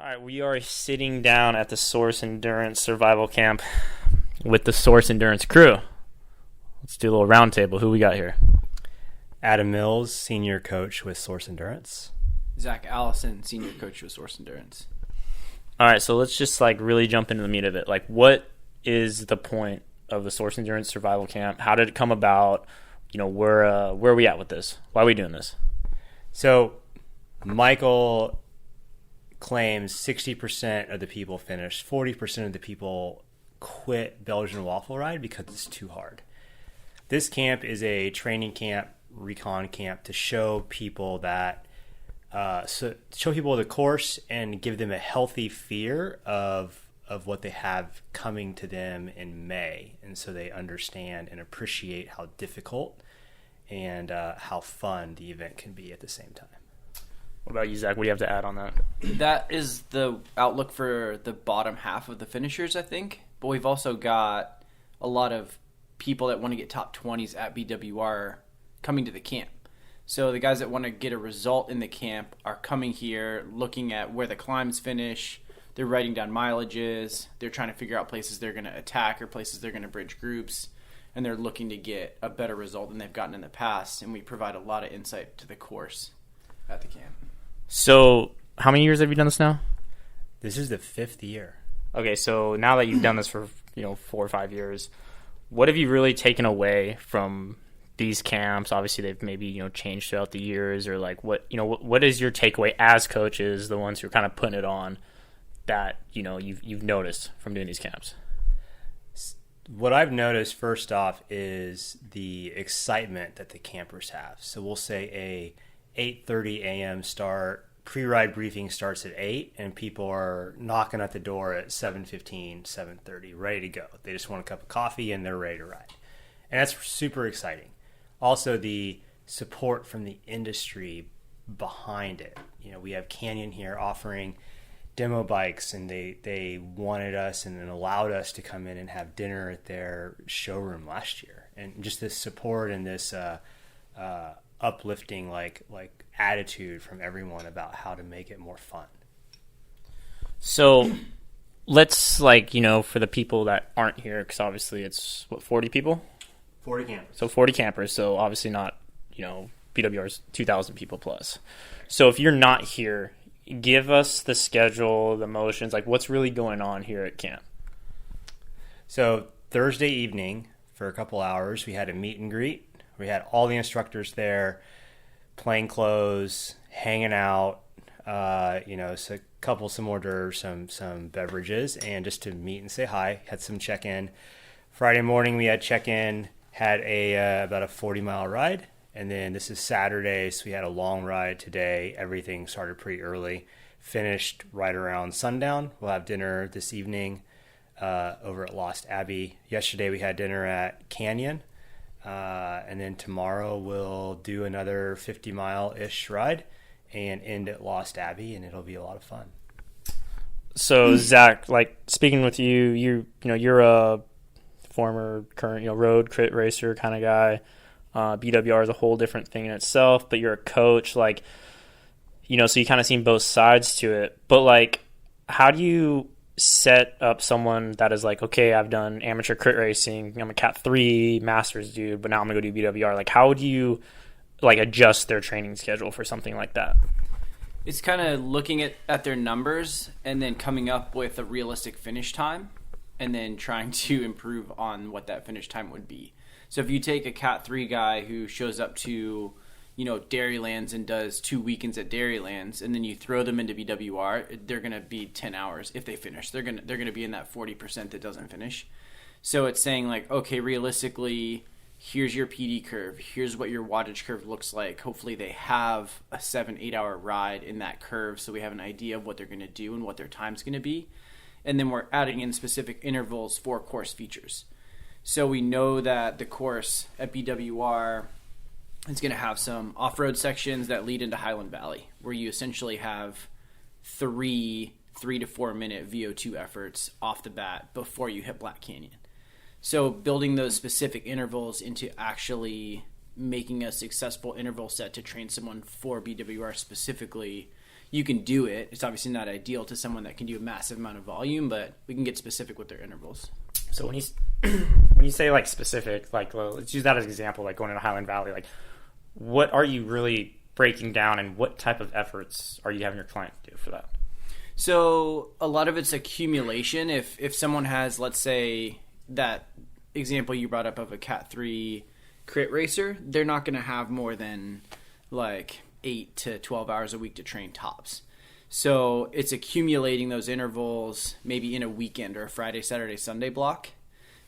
All right, we are sitting down at the Source Endurance Survival Camp with the Source Endurance crew. Let's do a little round table. Who we got here? Adam Mills, senior coach with Source Endurance. Zack Allison, senior coach with Source Endurance. All right, so let's just really jump into the meat of it. What is the point of the Source Endurance Survival Camp? How did it come about? Where are we at with this? Why are we doing this? So Michael claims 60% of the people finish, 40% of the people quit Belgian Waffle ride because it's too hard. This camp is a training camp, recon camp to show people that show people the course and give them a healthy fear of what they have coming to them in May, and so they understand and appreciate how difficult and how fun the event can be at the same time. What about you, Zach? What do you have to add on that? That is the outlook for the bottom half of the finishers, I think. But we've also got a lot of people that want to get top 20s at BWR coming to the camp. So the guys that want to get a result in the camp are coming here, looking at where the climbs finish. They're writing down mileages. They're trying to figure out places they're going to attack or places they're going to bridge groups. And they're looking to get a better result than they've gotten in the past. And we provide a lot of insight to the course at the camp. So how many years have you done this now? This is the 5th year. Okay, so now that you've done this for 4 or 5 years, what have you really taken away from these camps? Obviously, they've maybe changed throughout the years, or what is your takeaway as coaches, the ones who are kind of putting it on, that you've noticed from doing these camps? What I've noticed first off is the excitement that the campers have. So we'll say a 8:30 a.m. start. Pre-ride briefing starts at 8, and people are knocking at the door at 7:15, 7:30, ready to go. They just want a cup of coffee, and they're ready to ride. And that's super exciting. Also, the support from the industry behind it. We have Canyon here offering demo bikes, and they wanted us and allowed us to come in and have dinner at their showroom last year. And just this support and this uplifting attitude from everyone about how to make it more fun. So let's for the people that aren't here, because obviously it's 40 people? 40 campers. So 40 campers, so obviously not BWR's 2,000 people plus. So if you're not here, give us the schedule, the motions, what's really going on here at camp. So Thursday evening for a couple hours, we had a meet and greet. We had all the instructors there, plain clothes, hanging out, so some hors d'oeuvres, some beverages, and just to meet and say hi. Had some check-in. Friday morning we had check-in, had about a 40-mile ride, and then this is Saturday, so we had a long ride today. Everything started pretty early, finished right around sundown. We'll have dinner this evening over at Lost Abbey. Yesterday we had dinner at Canyon. And then tomorrow we'll do another 50-mile-ish ride and end at Lost Abbey, and it'll be a lot of fun. So Zach, speaking with you, you're a former, current, road crit racer kind of guy. BWR is a whole different thing in itself, but you're a coach, so you kind of seen both sides to it. But how do you set up someone that is okay, I've done amateur crit racing, I'm a Cat 3 Masters dude, but now I'm going to go do BWR. How would you adjust their training schedule for something like that? It's kind of looking at their numbers and then coming up with a realistic finish time and then trying to improve on what that finish time would be. So if you take a Cat 3 guy who shows up to Dairylands and does 2 weekends at Dairylands, and then you throw them into BWR, they're going to be 10 hours if they finish. They're going to be in that 40% that doesn't finish. So it's saying okay, realistically, here's your PD curve. Here's what your wattage curve looks like. Hopefully they have a 7-8 hour ride in that curve, so we have an idea of what they're going to do and what their time's going to be. And then we're adding in specific intervals for course features. So we know that the course at BWR is going to have some off-road sections that lead into Highland Valley, where you essentially have 3 to 4 minute VO2 efforts off the bat before you hit Black Canyon. So building those specific intervals into actually making a successful interval set to train someone for BWR specifically, you can do it. It's obviously not ideal to someone that can do a massive amount of volume, but we can get specific with their intervals. So when you when you say like specific, like let's use that as an example, like going into Highland Valley, like what are you really breaking down, and what type of efforts are you having your client do for that? So a lot of it's accumulation. If someone has, let's say, that example you brought up of a Cat 3 crit racer, they're not going to have more than like 8 to 12 hours a week to train tops. So it's accumulating those intervals maybe in a weekend or a Friday, Saturday, Sunday block.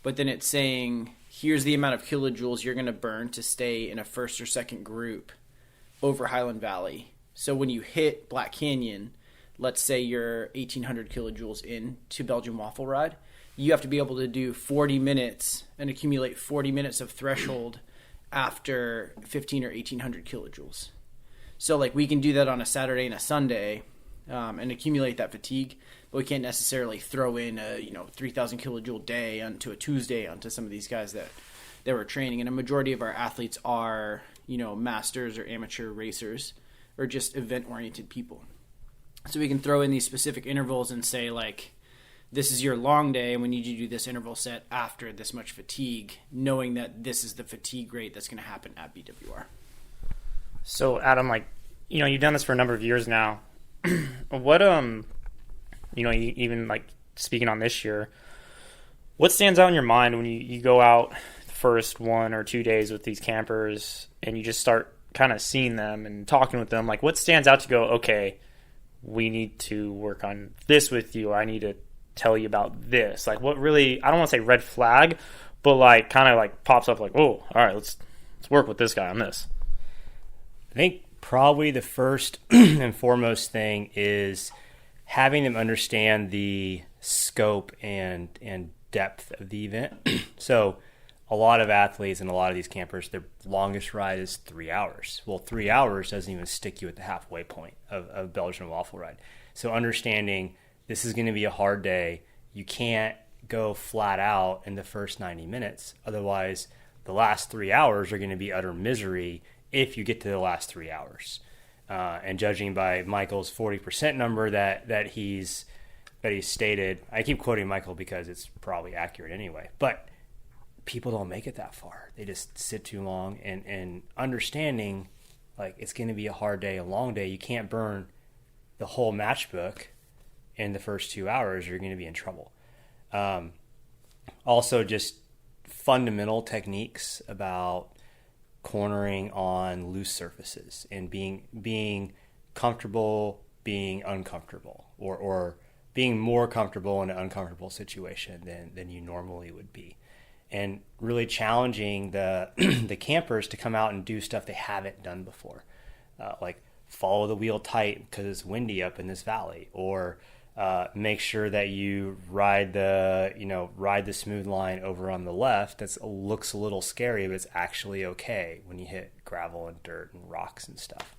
But then it's saying, here's the amount of kilojoules you're going to burn to stay in a first or second group over Highland Valley. So when you hit Black Canyon, let's say you're 1,800 kilojoules in to Belgian Waffle Ride, you have to be able to do 40 minutes and accumulate 40 minutes of threshold after 1,500 or 1,800 kilojoules. So like we can do that on a Saturday and a Sunday and accumulate that fatigue, but we can't necessarily throw in a 3,000 kilojoule day onto a Tuesday onto some of these guys that we're training. And a majority of our athletes are masters or amateur racers or just event-oriented people. So we can throw in these specific intervals and say, like, this is your long day, and we need you to do this interval set after this much fatigue, knowing that this is the fatigue rate that's going to happen at BWR. So, Adam, like, you've done this for a number of years now. What, even, like, speaking on this year, what stands out in your mind when you go out the first 1 or 2 days with these campers and you just start kind of seeing them and talking with them? Like, what stands out to go, okay, we need to work on this with you, or I need to tell you about this? Like, what really, I don't want to say red flag, but like kind of like pops up like, oh, all right, let's work with this guy on this. I think probably the first and foremost thing is having them understand the scope and depth of the event. So a lot of athletes and a lot of these campers, their longest ride is 3 hours. Well, 3 hours doesn't even stick you at the halfway point of Belgian Waffle Ride. So understanding this is going to be a hard day. You can't go flat out in the first 90 minutes. Otherwise, the last 3 hours are going to be utter misery if you get to the last 3 hours. And judging by Michael's 40% number that he's stated, I keep quoting Michael because it's probably accurate anyway, but people don't make it that far. They just sit too long, and understanding like it's going to be a hard day, a long day. You can't burn the whole match book in the first 2 hours. You're going to be in trouble. Also, just fundamental techniques about cornering on loose surfaces and being comfortable, being uncomfortable, or being more comfortable in an uncomfortable situation than you normally would be. And really challenging the the campers to come out and do stuff they haven't done before, like follow the wheel tight because it's windy up in this valley, or make sure that you ride the smooth line over on the left. That looks a little scary, but it's actually okay when you hit gravel and dirt and rocks and stuff.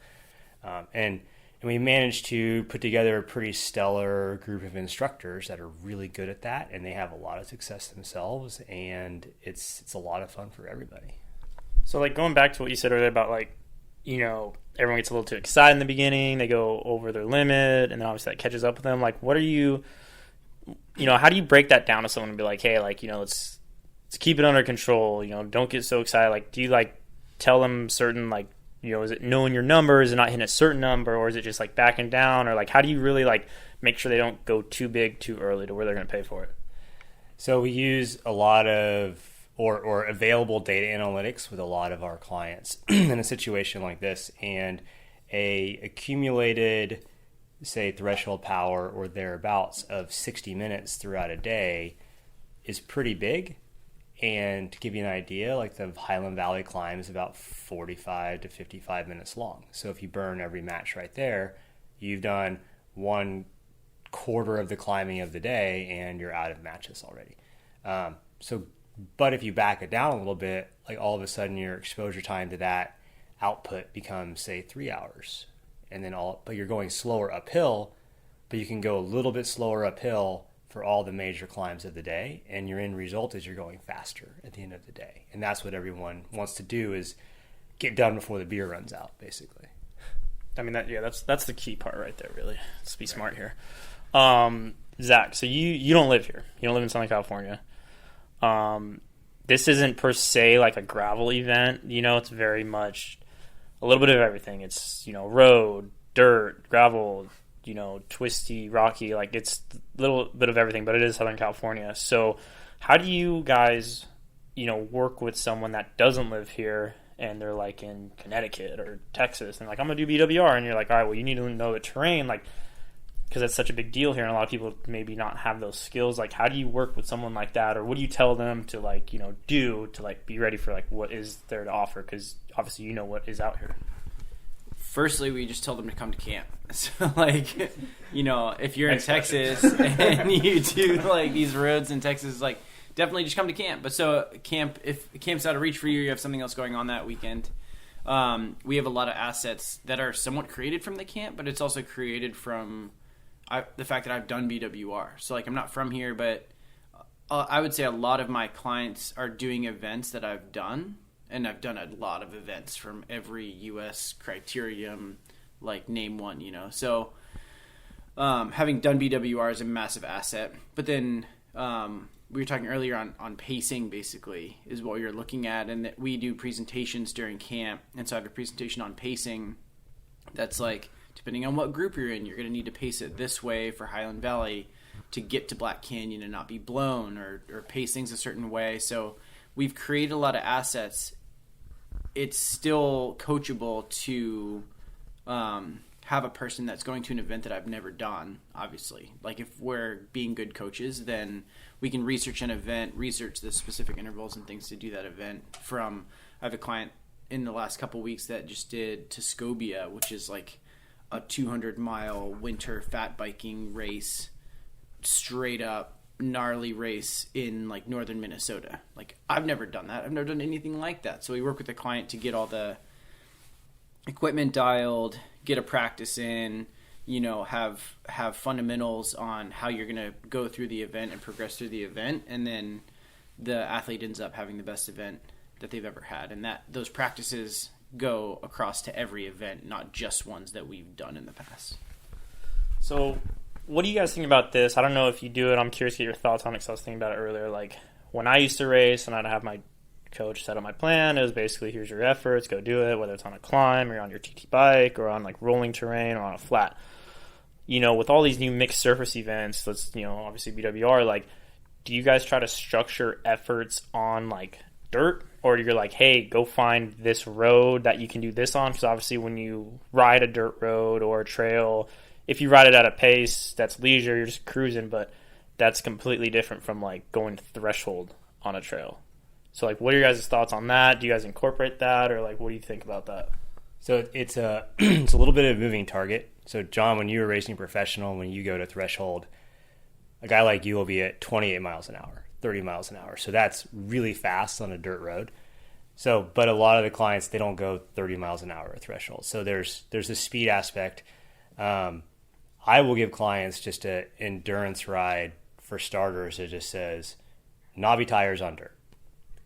And we managed to put together a pretty stellar group of instructors that are really good at that, and they have a lot of success themselves, and it's a lot of fun for everybody. So, like, going back to what you said earlier about, like, everyone gets a little too excited in the beginning, they go over their limit, and then obviously that catches up with them. Like, what are you, how do you break that down to someone and be like, hey, like, let's keep it under control, don't get so excited. Like, do you, like, tell them certain, like, is it knowing your numbers and not hitting a certain number, or is it just like backing down, or like how do you really like make sure they don't go too big too early to where they're going to pay for it? So we use a lot of or available data analytics with a lot of our clients in a situation like this, and a accumulated, say, threshold power or thereabouts of 60 minutes throughout a day is pretty big. And to give you an idea, like the Highland Valley climb is about 45 to 55 minutes long. So if you burn every match right there, you've done 1/4 of the climbing of the day and you're out of matches already. But if you back it down a little bit, like all of a sudden your exposure time to that output becomes, say, 3 hours. And then but you're going slower uphill, but you can go a little bit slower uphill for all the major climbs of the day, and your end result is you're going faster at the end of the day. And that's what everyone wants to do, is get done before the beer runs out, basically. I mean, that's the key part right there, really. Let's be smart here. Zach, so you don't live here. You don't live in Southern California. This isn't per se like a gravel event. It's very much a little bit of everything. It's, road, dirt, gravel, twisty, rocky. Like, it's a little bit of everything, but it is Southern California. So how do you guys, work with someone that doesn't live here and they're like in Connecticut or Texas and like, I'm going to do BWR, and you're like, all right, well, you need to know the terrain, like, because it's such a big deal here, and a lot of people maybe not have those skills. Like, how do you work with someone like that, or what do you tell them to like, do to like be ready for like what is there to offer? Because obviously what is out here. Firstly, we just tell them to come to camp. So, like, if you're in Texas and you do like these roads in Texas, like, definitely just come to camp. But so if camp's out of reach for you, you have something else going on that weekend. We have a lot of assets that are somewhat created from the camp, but it's also created from the fact that I've done BWR. So, like, I'm not from here, but I would say a lot of my clients are doing events that I've done, and I've done a lot of events from every U.S. criterium, like, name one, So, having done BWR is a massive asset. But then we were talking earlier on pacing, basically, is what you're looking at, and that we do presentations during camp. And so I have a presentation on pacing that's like, depending on what group you're in, you're going to need to pace it this way for Highland Valley to get to Black Canyon and not be blown, or pace things a certain way. So we've created a lot of assets. It's still coachable to have a person that's going to an event that I've never done, obviously. Like, if we're being good coaches, then we can research an event, research the specific intervals and things to do that event. I have a client in the last couple weeks that just did Tuscobia, which is like a 200-mile winter fat biking race, straight up gnarly race in like northern Minnesota. Like, I've never done that. I've never done anything like that. So we work with the client to get all the equipment dialed, get a practice in, have fundamentals on how you're going to go through the event and progress through the event, and then the athlete ends up having the best event that they've ever had. And those practices go across to every event, not just ones that we've done in the past. So what do you guys think about this? I don't know if you do it. I'm curious to get your thoughts on it, because I was thinking about it earlier. Like, when I used to race and I'd have my coach set up my plan, it was basically, here's your efforts, go do it, whether it's on a climb or on your TT bike or on like rolling terrain or on a flat. With all these new mixed surface events, obviously BWR, like, do you guys try to structure efforts on like dirt, or you're like, hey, go find this road that you can do this on? Because obviously when you ride a dirt road or a trail, if you ride it at a pace that's leisure, you're just cruising, but that's completely different from like going threshold on a trail. So, like, what are your guys' thoughts on that? Do you guys incorporate that, or like, what do you think about that? So it's a it's a little bit of a moving target. So, John, when you were racing professional, when you go to threshold, a guy like you will be at 28 miles an hour, 30 miles an hour. So that's really fast on a dirt road. So, but a lot of the clients, they don't go 30 miles an hour at threshold. So there's a speed aspect. I will give clients just an endurance ride for starters. It just says knobby tires on dirt.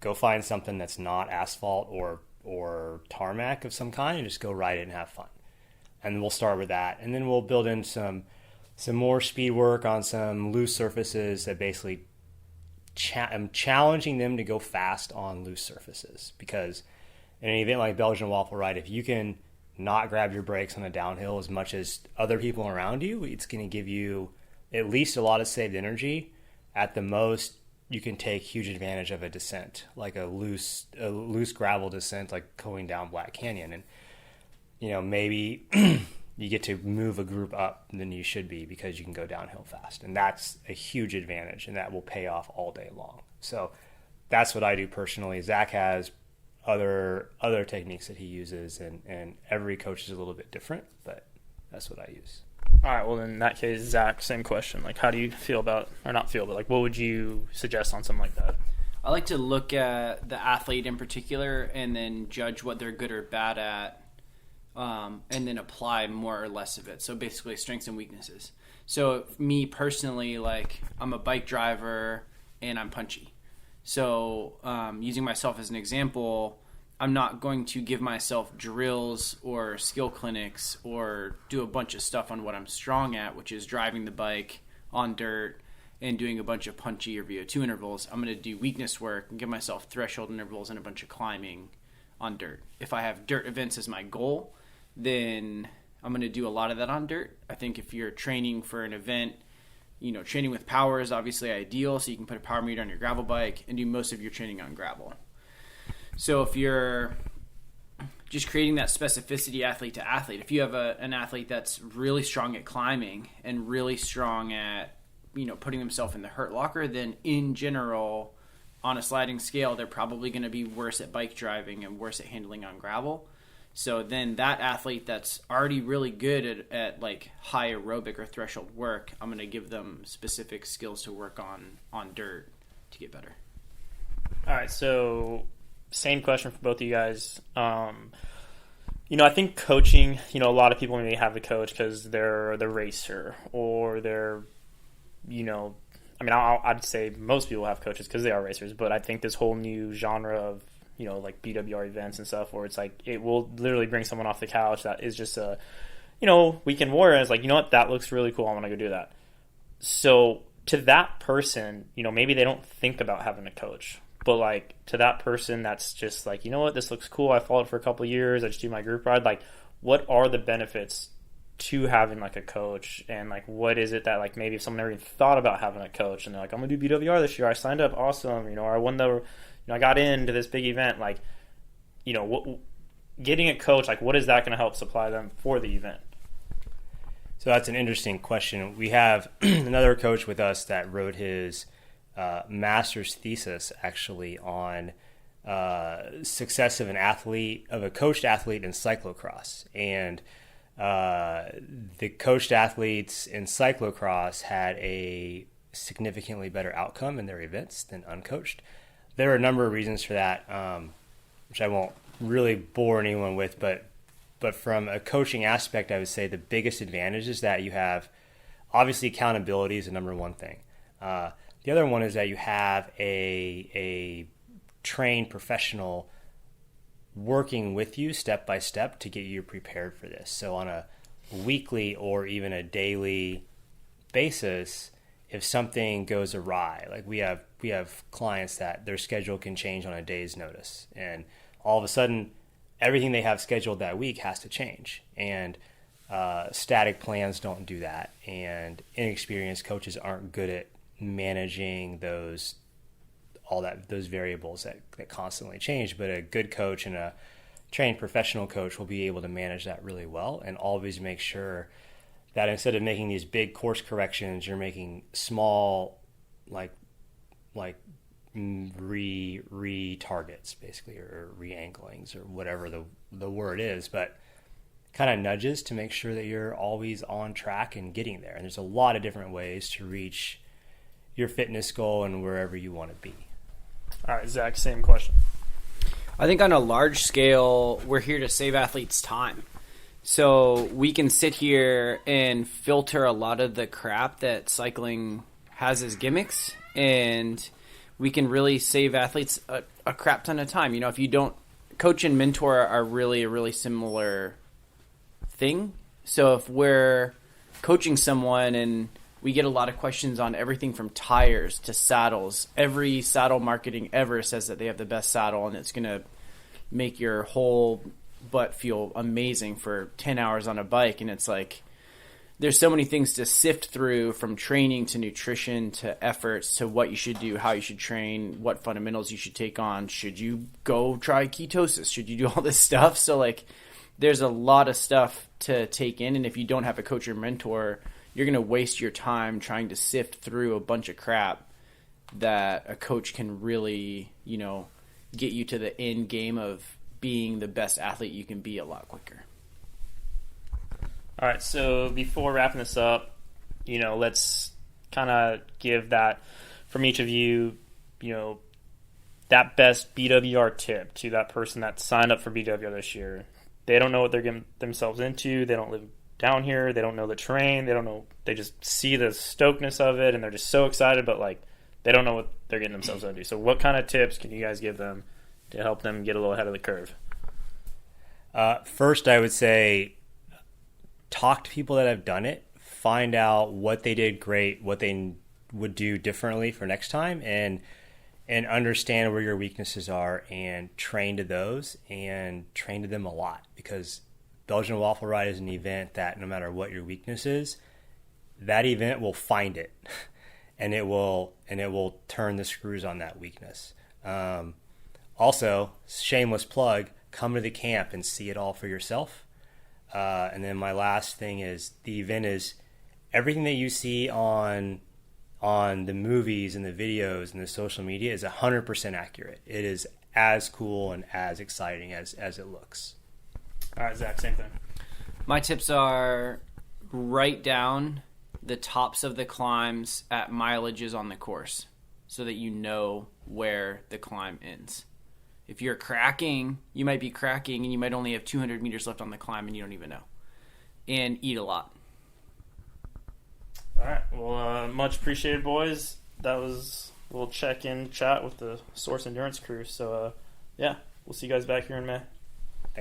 Go find something that's not asphalt or tarmac of some kind and just go ride it and have fun. And we'll start with that. And then we'll build in some more speed work on some loose surfaces that basically I'm challenging them to go fast on loose surfaces. Because in an event like Belgian Waffle Ride, if you can not grab your brakes on a downhill as much as other people around you, it's going to give you at least a lot of saved energy. At the most, you can take huge advantage of a descent, like a loose gravel descent, like going down Black Canyon. And, maybe you get to move a group up than you should be because you can go downhill fast. And that's a huge advantage, and that will pay off all day long. So that's what I do personally. Zach has other techniques that he uses, and every coach is a little bit different, but that's what I use. All right, well, in that case, Zach, same question. Like, how do you feel about, or not feel, but like, what would you suggest on something like that? I like to look at the athlete in particular and then judge what they're good or bad at, and then apply more or less of it. So basically strengths and weaknesses. So me personally, like, I'm a bike driver and I'm punchy. So using myself as an example, I'm not going to give myself drills or skill clinics or do a bunch of stuff on what I'm strong at, which is driving the bike on dirt and doing a bunch of punchy or VO2 intervals. I'm going to do weakness work and give myself threshold intervals and a bunch of climbing on dirt. If I have dirt events as my goal, then I'm going to do a lot of that on dirt. I think if you're training for an event, training with power is obviously ideal, so you can put a power meter on your gravel bike and do most of your training on gravel. So if you're just creating that specificity athlete to athlete, if you have an athlete that's really strong at climbing and really strong at putting themselves in the hurt locker, then in general, on a sliding scale, they're probably going to be worse at bike driving and worse at handling on gravel. So then that athlete that's already really good at like high aerobic or threshold work, I'm going to give them specific skills to work on dirt to get better. All right, so same question for both of you guys. I think coaching, a lot of people may have a coach because they're the racer or they're, I'd say most people have coaches because they are racers, but I think this whole new genre of, like BWR events and stuff where it's like it will literally bring someone off the couch that is just a, weekend warrior. And it's like, that looks really cool. I want to go do that. So to that person, maybe they don't think about having a coach. But, like, to that person that's just like, this looks cool. I followed for a couple of years. I just do my group ride. Like, what are the benefits to having, like, a coach? And, like, what is it that, like, maybe if someone never even thought about having a coach and they're like, I'm going to do BWR this year. I signed up. Awesome. Or I won I got into this big event. Like, getting a coach, like, what is that going to help supply them for the event? So that's an interesting question. We have another coach with us that wrote his master's thesis actually on success of a coached athlete in cyclocross, and the coached athletes in cyclocross had a significantly better outcome in their events than uncoached. There are a number of reasons for that, which I won't really bore anyone with, but from a coaching aspect, I would say the biggest advantage is that you have, obviously, accountability is the number one thing. The other one is that you have a trained professional working with you step by step to get you prepared for this. So on a weekly or even a daily basis, if something goes awry, like we have clients that their schedule can change on a day's notice, and all of a sudden everything they have scheduled that week has to change. And static plans don't do that, and inexperienced coaches aren't good at managing those variables that constantly change. But a good coach and a trained professional coach will be able to manage that really well and always make sure that instead of making these big course corrections, you're making small like re-targets basically, or re-anglings, or whatever the word is, but kind of nudges to make sure that you're always on track and getting there. And there's a lot of different ways to reach your fitness goal and wherever you want to be. All right, Zach, same question. I think on a large scale, we're here to save athletes time. So we can sit here and filter a lot of the crap that cycling has as gimmicks, and we can really save athletes a crap ton of time. If you don't, coach and mentor are really a really similar thing. So if we're coaching someone and we get a lot of questions on everything from tires to saddles, every saddle marketing ever says that they have the best saddle and it's going to make your whole butt feel amazing for 10 hours on a bike. And it's like, there's so many things to sift through, from training to nutrition to efforts to what you should do, how you should train, what fundamentals you should take on. Should you go try ketosis? Should you do all this stuff? So like, there's a lot of stuff to take in. And if you don't have a coach or mentor, you're going to waste your time trying to sift through a bunch of crap that a coach can really, get you to the end game of being the best athlete you can be a lot quicker. All right, so before wrapping this up, let's kind of give that from each of you, that best BWR tip to that person that signed up for BWR this year. They don't know what they're getting themselves into. They don't live down here. They don't know the terrain. They don't know. They just see the stokedness of it, and they're just so excited, but like they don't know what they're getting themselves into. So what kind of tips can you guys give them to help them get a little ahead of the curve? First, I would say talk to people that have done it. Find out what they did great, what they would do differently for next time, and understand where your weaknesses are and train to those and train to them a lot, because Belgian Waffle Ride is an event that no matter what your weakness is, that event will find it and it will turn the screws on that weakness. Also, shameless plug, come to the camp and see it all for yourself. And then my last thing is, the event is everything that you see on the movies and the videos and the social media is 100% accurate. It is as cool and as exciting as it looks. All right, Zach, same thing. My tips are write down the tops of the climbs at mileages on the course so that you know where the climb ends. If you're cracking, you might be cracking and you might only have 200 meters left on the climb and you don't even know. And eat a lot. All right. Well, much appreciated, boys. That was a little check-in chat with the Source Endurance crew. So, yeah, we'll see you guys back here in May.